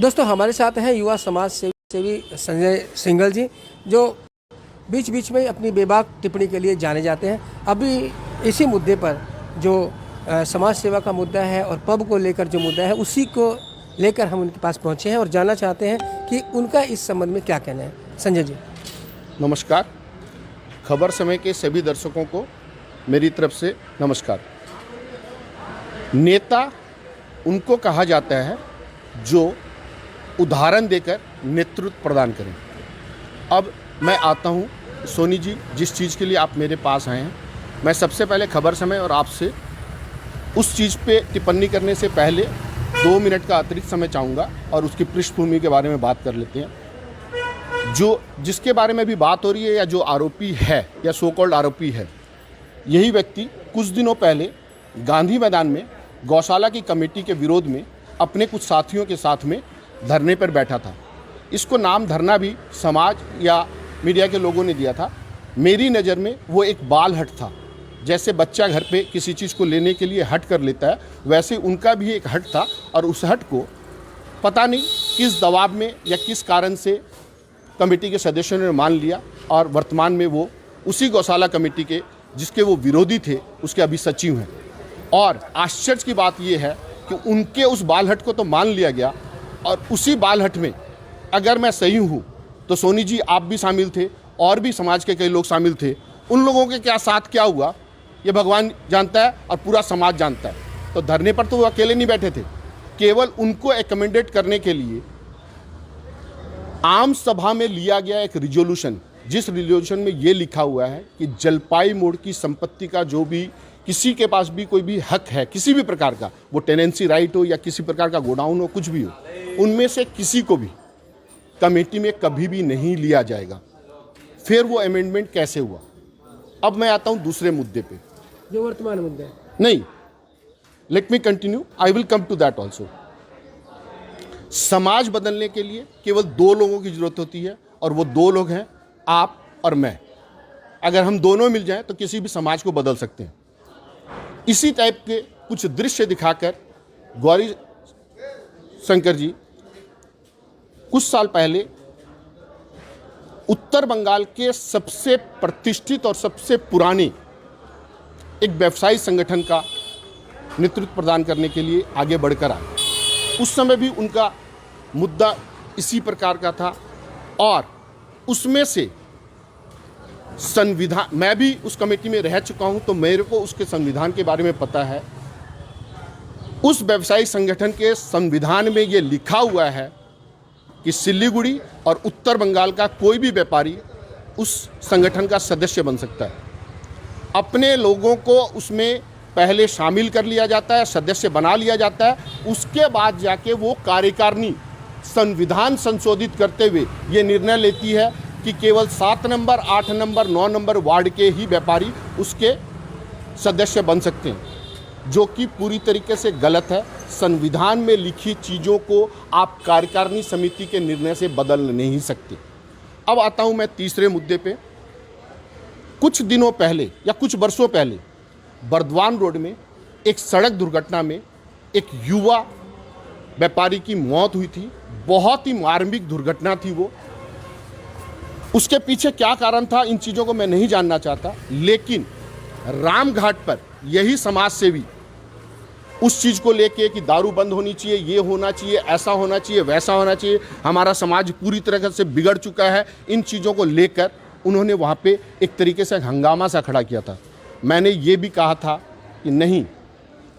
दोस्तों हमारे साथ हैं युवा समाज सेवी संजय सिंघल जी, जो बीच बीच में अपनी बेबाक टिप्पणी के लिए जाने जाते हैं। अभी इसी मुद्दे पर जो समाज सेवा का मुद्दा है और पब को लेकर जो मुद्दा है, उसी को लेकर हम उनके पास पहुंचे हैं और जानना चाहते हैं कि उनका इस संबंध में क्या कहना है। संजय जी नमस्कार। खबर समय के सभी दर्शकों को मेरी तरफ से नमस्कार। नेता उनको कहा जाता है जो उदाहरण देकर नेतृत्व प्रदान करें। अब मैं आता हूं, सोनी जी, जिस चीज़ के लिए आप मेरे पास आए हैं, मैं सबसे पहले खबर समय और आपसे उस चीज़ पे टिप्पणी करने से पहले 2 मिनट का अतिरिक्त समय चाहूँगा और उसकी पृष्ठभूमि के बारे में बात कर लेते हैं। जो जिसके बारे में भी बात हो रही है या जो आरोपी है या सो कॉल्ड आरोपी है, यही व्यक्ति कुछ दिनों पहले गांधी मैदान में गौशाला की कमेटी के विरोध में अपने कुछ साथियों के साथ में धरने पर बैठा था। इसको नाम धरना भी समाज या मीडिया के लोगों ने दिया था। मेरी नज़र में वो एक बाल हट था। जैसे बच्चा घर पे किसी चीज़ को लेने के लिए हट कर लेता है, वैसे उनका भी एक हट था और उस हट को पता नहीं किस दबाव में या किस कारण से कमेटी के सदस्यों ने मान लिया और वर्तमान में वो उसी गौशाला कमेटी के जिसके वो विरोधी थे उसके अभी सचिव हैं। और आश्चर्य की बात ये है कि उनके उस बाल हट को तो मान लिया गया और उसी बाल हट में अगर मैं सही हूँ तो सोनी जी आप भी शामिल थे और भी समाज के कई लोग शामिल थे। उन लोगों के क्या साथ क्या हुआ ये भगवान जानता है और पूरा समाज जानता है। तो धरने पर तो वो अकेले नहीं बैठे थे, केवल उनको एकमेंडेट करने के लिए आम सभा में लिया गया एक रिजोल्यूशन, जिस रिजोल्यूशन में ये लिखा हुआ है कि जलपाई मोड़ की संपत्ति का जो भी किसी के पास भी कोई भी हक है किसी भी प्रकार का, वो टेनेंसी राइट हो या किसी प्रकार का गोडाउन हो, कुछ भी हो, उनमें से किसी को भी कमेटी में कभी भी नहीं लिया जाएगा। फिर वो अमेंडमेंट कैसे हुआ? अब मैं आता हूं दूसरे मुद्दे पे, जो वर्तमान मुद्दा है। नहीं, let me continue, I will come to that also. समाज बदलने के लिए केवल 2 लोगों की जरूरत होती है और वो 2 लोग हैं आप और मैं। अगर हम दोनों मिल जाएं तो किसी भी समाज को बदल सकते हैं। इसी टाइप के कुछ दृश्य दिखाकर गौरी शंकर जी कुछ साल पहले उत्तर बंगाल के सबसे प्रतिष्ठित और सबसे पुराने एक व्यवसायिक संगठन का नेतृत्व प्रदान करने के लिए आगे बढ़कर आए। उस समय भी उनका मुद्दा इसी प्रकार का था और उसमें से संविधान, मैं भी उस कमेटी में रह चुका हूं तो मेरे को उसके संविधान के बारे में पता है। उस व्यवसायिक संगठन के संविधान में ये लिखा हुआ है कि सिलीगुड़ी और उत्तर बंगाल का कोई भी व्यापारी उस संगठन का सदस्य बन सकता है। अपने लोगों को उसमें पहले शामिल कर लिया जाता है, सदस्य बना लिया जाता है, उसके बाद जाके वो कार्यकारिणी संविधान संशोधित करते हुए ये निर्णय लेती है कि केवल 7 नंबर, 8 नंबर, 9 नंबर वार्ड के ही व्यापारी उसके सदस्य बन सकते हैं, जो कि पूरी तरीके से गलत है। संविधान में लिखी चीज़ों को आप कार्यकारिणी समिति के निर्णय से बदल नहीं सकते। अब आता हूं मैं तीसरे मुद्दे पे। कुछ दिनों पहले या कुछ वर्षों पहले बर्दवान रोड में एक सड़क दुर्घटना में एक युवा व्यापारी की मौत हुई थी। बहुत ही मार्मिक दुर्घटना थी वो। उसके पीछे क्या कारण था इन चीज़ों को मैं नहीं जानना चाहता, लेकिन रामघाट पर यही समाज सेवी उस चीज़ को लेके कि दारू बंद होनी चाहिए, ये होना चाहिए, ऐसा होना चाहिए, वैसा होना चाहिए, हमारा समाज पूरी तरह से बिगड़ चुका है, इन चीज़ों को लेकर उन्होंने वहाँ पे एक तरीके से हंगामा सा खड़ा किया था। मैंने ये भी कहा था कि नहीं,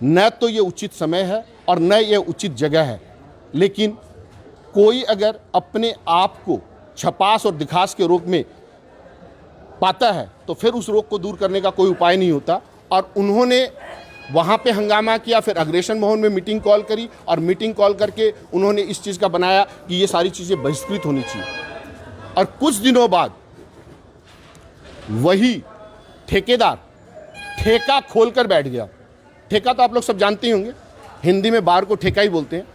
न तो ये उचित समय है और न ये उचित जगह है, लेकिन कोई अगर अपने आप को छपास और दिखास के रोग में पाता है तो फिर उस रोग को दूर करने का कोई उपाय नहीं होता। और उन्होंने वहाँ पे हंगामा किया, फिर अग्रेशन भवन में मीटिंग कॉल करी और मीटिंग कॉल करके उन्होंने इस चीज़ का बनाया कि ये सारी चीज़ें बहिष्कृत होनी चाहिए। और कुछ दिनों बाद वही ठेकेदार ठेका खोलकर बैठ गया। ठेका तो आप लोग सब जानते ही होंगे, हिंदी में बार को ठेका ही बोलते हैं।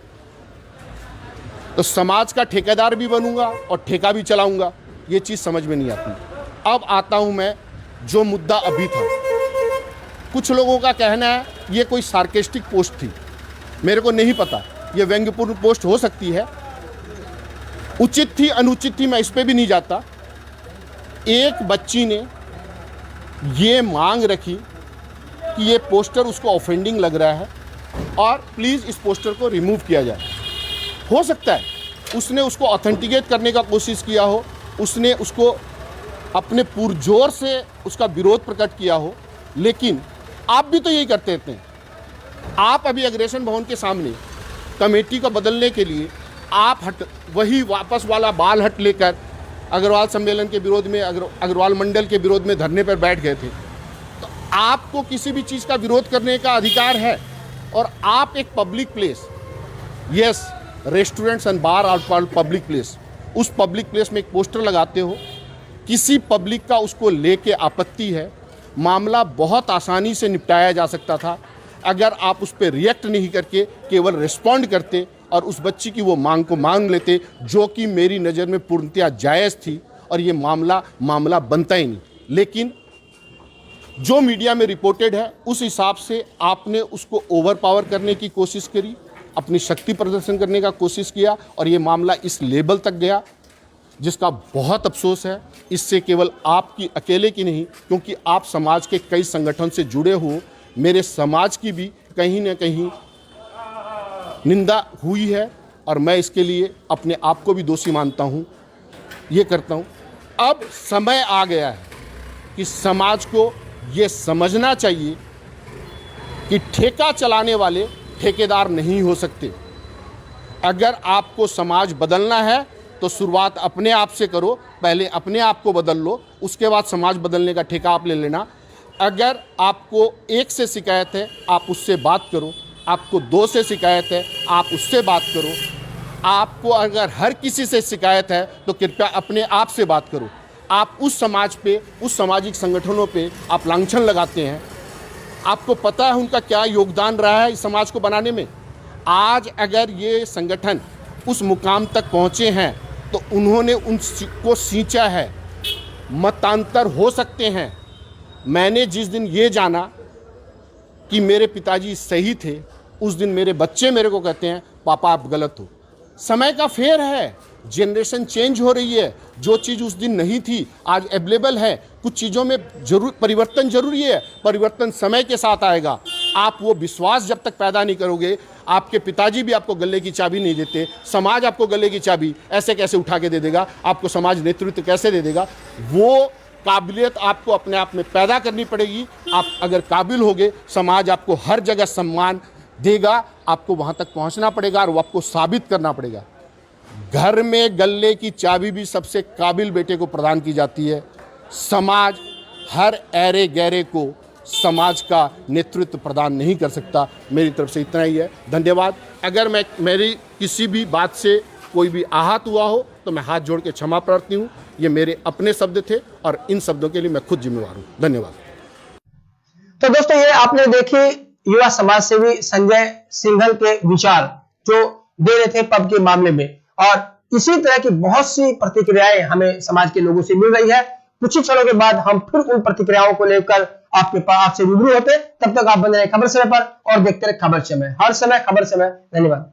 तो समाज का ठेकेदार भी बनूंगा और ठेका भी चलाऊंगा, ये चीज़ समझ में नहीं आती। अब आता हूं मैं जो मुद्दा अभी था। कुछ लोगों का कहना है ये कोई सार्केस्टिक पोस्ट थी, मेरे को नहीं पता, ये व्यंग्यपूर्ण पोस्ट हो सकती है, उचित थी अनुचित थी मैं इस पे भी नहीं जाता। एक बच्ची ने ये मांग रखी कि ये पोस्टर उसको ऑफेंडिंग लग रहा है और प्लीज़ इस पोस्टर को रिमूव किया जाए। हो सकता है उसने उसको ऑथेंटिकेट करने का कोशिश किया हो, उसने उसको अपने पुरजोर से उसका विरोध प्रकट किया हो, लेकिन आप भी तो यही करते रहते हैं। आप अभी अग्रेशन भवन के सामने कमेटी को बदलने के लिए आप वही वापस वाला बाल हट लेकर अग्रवाल सम्मेलन के विरोध में, अग्रवाल मंडल के विरोध में धरने पर बैठ गए थे। तो आपको किसी भी चीज़ का विरोध करने का अधिकार है और आप एक public place, yes restaurants and bar are public place, उस पब्लिक प्लेस में एक पोस्टर लगाते हो, किसी पब्लिक का उसको लेके आपत्ति है, मामला बहुत आसानी से निपटाया जा सकता था अगर आप उस पर रिएक्ट नहीं करके केवल रिस्पॉन्ड करते और उस बच्ची की वो मांग को मान लेते, जो कि मेरी नज़र में पूर्णतया जायज़ थी और ये मामला बनता ही नहीं। लेकिन जो मीडिया में रिपोर्टेड है उस हिसाब से आपने उसको ओवर पावर करने की कोशिश करी, अपनी शक्ति प्रदर्शन करने का कोशिश किया और ये मामला इस लेवल तक गया, जिसका बहुत अफसोस है। इससे केवल आपकी अकेले की नहीं, क्योंकि आप समाज के कई संगठन से जुड़े हो, मेरे समाज की भी कहीं ना कहीं निंदा हुई है और मैं इसके लिए अपने आप को भी दोषी मानता हूँ, ये करता हूँ। अब समय आ गया है कि समाज को ये समझना चाहिए कि ठेका चलाने वाले ठेकेदार नहीं हो सकते। अगर आपको समाज बदलना है तो शुरुआत अपने आप से करो, पहले अपने आप को बदल लो, उसके बाद समाज बदलने का ठेका आप ले लेना। अगर आपको एक से शिकायत है आप उससे बात करो, आपको दो से शिकायत है आप उससे बात करो, आपको अगर हर किसी से शिकायत है तो कृपया अपने आप से बात करो। आप उस समाज पे, उस सामाजिक संगठनों पे आप लांछन लगाते हैं, आपको पता है उनका क्या योगदान रहा है इस समाज को बनाने में। आज अगर ये संगठन उस मुकाम तक पहुँचे हैं तो उन्होंने उनको सींचा है। मतांतर हो सकते हैं। मैंने जिस दिन ये जाना कि मेरे पिताजी सही थे, उस दिन मेरे बच्चे मेरे को कहते हैं पापा आप गलत हो। समय का फेर है, जनरेशन चेंज हो रही है, जो चीज़ उस दिन नहीं थी आज अवेलेबल है। कुछ चीज़ों में परिवर्तन जरूरी है, परिवर्तन समय के साथ आएगा। आप वो विश्वास जब तक पैदा नहीं करोगे, आपके पिताजी भी आपको गले की चाबी नहीं देते, समाज आपको गले की चाबी ऐसे कैसे उठा के दे देगा, आपको समाज नेतृत्व कैसे दे देगा। वो काबिलियत आपको अपने आप में पैदा करनी पड़ेगी। आप अगर काबिल होगे, समाज आपको हर जगह सम्मान देगा। आपको वहाँ तक पहुँचना पड़ेगा और वो आपको साबित करना पड़ेगा। घर में गले की चाबी भी सबसे काबिल बेटे को प्रदान की जाती है। समाज हर ऐरे गैरे को समाज का नेतृत्व प्रदान नहीं कर सकता। मेरी तरफ से इतना ही है, धन्यवाद। अगर मेरी किसी भी बात से कोई भी आहत हुआ हो तो मैं हाथ जोड़ के क्षमा प्रार्थी हूँ। ये मेरे अपने शब्द थे और इन शब्दों के लिए मैं खुद जिम्मेवार हूँ। धन्यवाद। तो दोस्तों, ये आपने देखी युवा समाज सेवी संजय सिंघल के विचार जो दे रहे थे पब के मामले में, और इसी तरह की बहुत सी प्रतिक्रियाएं हमें समाज के लोगों से मिल रही है। कुछ ही क्षणों के बाद हम फिर उन प्रतिक्रियाओं को लेकर आपसे रूबरू होते। तब तक आप बने रहे खबर समय पर और देखते रहे खबर समय, हर समय खबर समय। धन्यवाद।